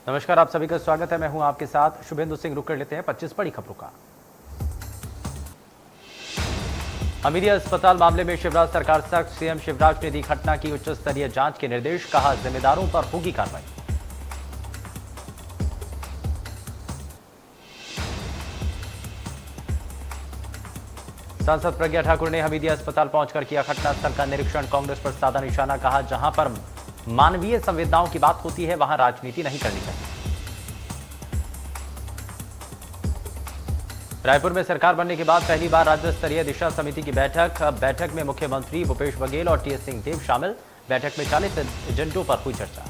नमस्कार, आप सभी का स्वागत है। मैं हूं आपके साथ शुभेंदु सिंह। रुक कर लेते हैं 25 बड़ी खबरों का। हमीदिया अस्पताल मामले में शिवराज सरकार सख्त, सीएम शिवराज ने दी घटना की उच्च स्तरीय जांच के निर्देश, कहा जिम्मेदारों पर होगी कार्रवाई। सांसद प्रज्ञा ठाकुर ने हमीदिया अस्पताल पहुंचकर किया घटनास्थल का निरीक्षण, कांग्रेस पर साधा निशाना, कहा जहां पर मानवीय संवेदनाओं की बात होती है वहां राजनीति नहीं करनी चाहिए। रायपुर में सरकार बनने के बाद पहली बार राज्य स्तरीय दिशा समिति की बैठक में मुख्यमंत्री भूपेश बघेल और टीएस सिंहदेव शामिल। बैठक में 40 एजेंडों पर हुई चर्चा।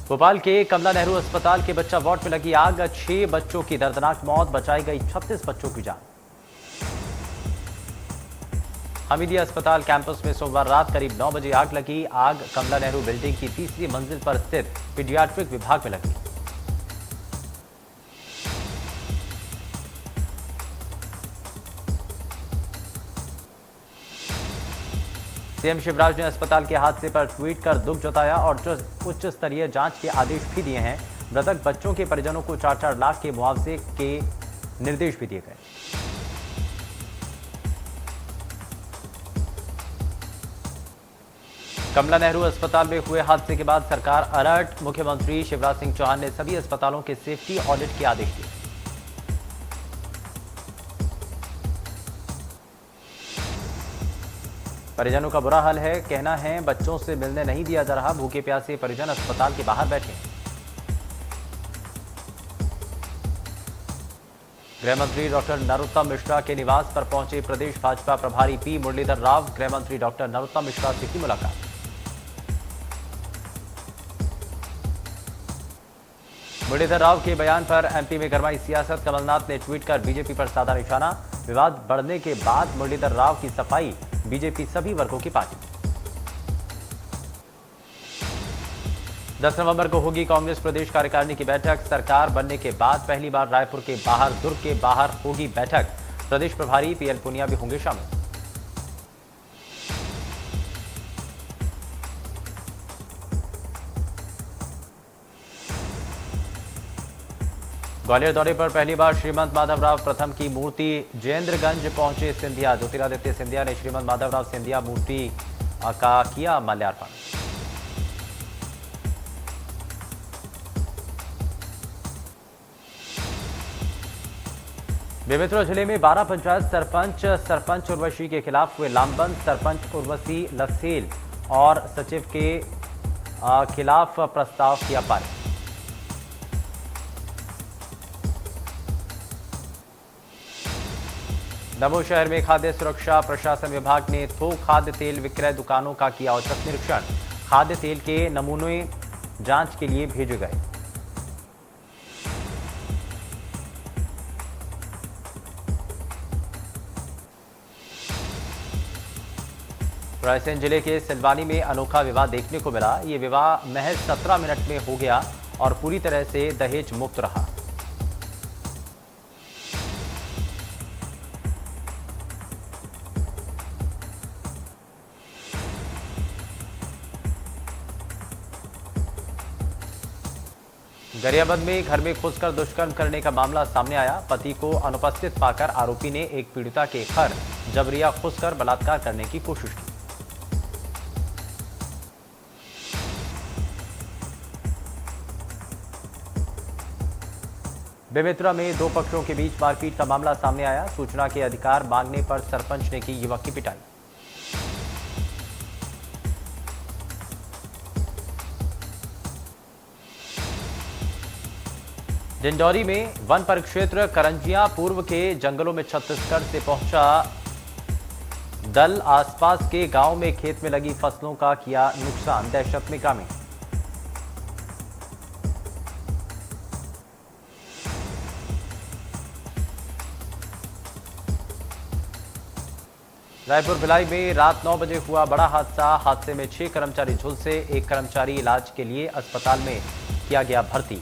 भोपाल के कमला नेहरू अस्पताल के बच्चा वार्ड में लगी आग, 6 बच्चों की दर्दनाक मौत, बचाई गई 36 बच्चों की जान। हमीदिया अस्पताल कैंपस में सोमवार रात करीब 9 बजे आग लगी। आग कमला नेहरू बिल्डिंग की तीसरी मंजिल पर स्थित पीडियाट्रिक विभाग में लगी। सीएम शिवराज ने अस्पताल के हादसे पर ट्वीट कर दुख जताया और उच्च स्तरीय जांच के आदेश भी दिए हैं। मृतक बच्चों के परिजनों को 4-4 लाख के मुआवजे के निर्देश भी दिए गए। कमला नेहरू अस्पताल में हुए हादसे के बाद सरकार अलर्ट, मुख्यमंत्री शिवराज सिंह चौहान ने सभी अस्पतालों के सेफ्टी ऑडिट के आदेश दिए। परिजनों का बुरा हाल है, कहना है बच्चों से मिलने नहीं दिया जा रहा, भूखे प्यासे परिजन अस्पताल के बाहर बैठे। गृह मंत्री डॉक्टर नरोत्तम मिश्रा के निवास पर पहुंचे प्रदेश भाजपा प्रभारी पी मुरलीधर राव। गृह मंत्री डॉक्टर नरोत्तम मिश्रा से की मुलाकात। मुरलीधर राव के बयान पर एमपी में गरमाई सियासत, कमलनाथ ने ट्वीट कर बीजेपी पर साधा निशाना। विवाद बढ़ने के बाद मुरलीधर राव की सफाई, बीजेपी सभी वर्गों की पार्टी। 10 नवंबर को होगी कांग्रेस प्रदेश कार्यकारिणी की बैठक। सरकार बनने के बाद पहली बार रायपुर के बाहर, दुर्ग के बाहर होगी बैठक। प्रदेश प्रभारी पीएल पुनिया भी होंगे शामिल। ग्वालियर दौरे पर पहली बार श्रीमंत माधवराव प्रथम की मूर्ति जयेंद्रगंज पहुंचे सिंधिया। ज्योतिरादित्य सिंधिया ने श्रीमंत माधवराव सिंधिया मूर्ति का किया माल्यार्पण। बेमेतरा जिले में 12 पंचायत सरपंच उर्वशी के खिलाफ हुए लामबंद। सरपंच उर्वशी लसेल और सचिव के खिलाफ प्रस्ताव किया पारित। दमोह शहर में खाद्य सुरक्षा प्रशासन विभाग ने थोक खाद्य तेल विक्रय दुकानों का किया औचक निरीक्षण। खाद्य तेल के नमूने जांच के लिए भेजे गए। रायसेन जिले के सिलवानी में अनोखा विवाह देखने को मिला। ये विवाह महज 17 मिनट में हो गया और पूरी तरह से दहेज मुक्त रहा। गरियाबंद में घर में घुसकर दुष्कर्म करने का मामला सामने आया। पति को अनुपस्थित पाकर आरोपी ने एक पीड़िता के घर जबरिया घुसकर बलात्कार करने की कोशिश की। बेमेतरा में 2 पक्षों के बीच मारपीट का मामला सामने आया। सूचना के अधिकार मांगने पर सरपंच ने की युवक की पिटाई। डिंडौरी में वन परिक्षेत्र करंजिया पूर्व के जंगलों में छत्तीसगढ़ से पहुंचा दल आसपास के गांव में खेत में लगी फसलों का किया नुकसान, दहशत में ग्रामीण। रायपुर भिलाई में रात 9 बजे हुआ बड़ा हादसे में 6 कर्मचारी झुलसे। एक कर्मचारी इलाज के लिए अस्पताल में किया गया भर्ती।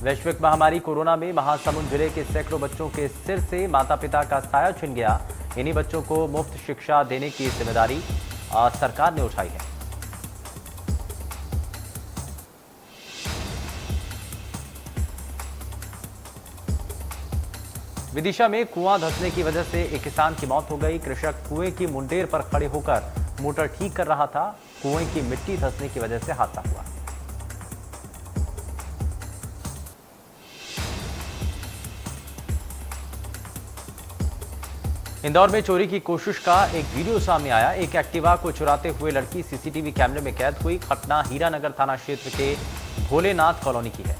वैश्विक महामारी कोरोना में महासमुंद जिले के सैकड़ों बच्चों के सिर से माता पिता का साया छिन गया। इन्हीं बच्चों को मुफ्त शिक्षा देने की जिम्मेदारी सरकार ने उठाई है। विदिशा में कुआं धंसने की वजह से एक किसान की मौत हो गई। कृषक कुएं की मुंडेर पर खड़े होकर मोटर ठीक कर रहा था। कुएं की मिट्टी धंसने की वजह से हादसा हुआ। इंदौर में चोरी की कोशिश का एक वीडियो सामने आया। एक एक्टिवा को चुराते हुए लड़की सीसीटीवी कैमरे में कैद हुई। घटना हीरानगर थाना क्षेत्र के भोलेनाथ कॉलोनी की है।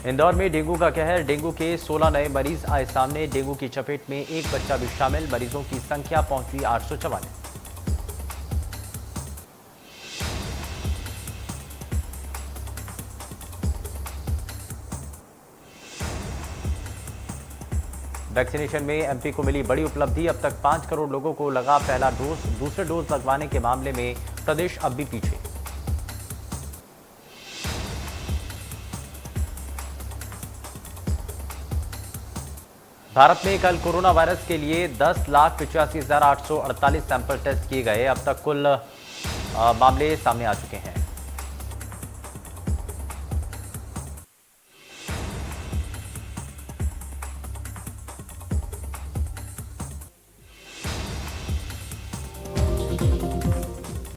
इंदौर में डेंगू का कहर। डेंगू के 16 नए मरीज आए सामने। डेंगू की चपेट में एक बच्चा भी शामिल। मरीजों की संख्या पहुंची 844। वैक्सीनेशन में एमपी को मिली बड़ी उपलब्धि। अब तक 5 करोड़ लोगों को लगा पहला डोज। दूसरे डोज लगवाने के मामले में प्रदेश अब भी पीछे। भारत में कल कोरोना वायरस के लिए 10,85,848 सैंपल टेस्ट किए गए। अब तक कुल मामले सामने आ चुके हैं।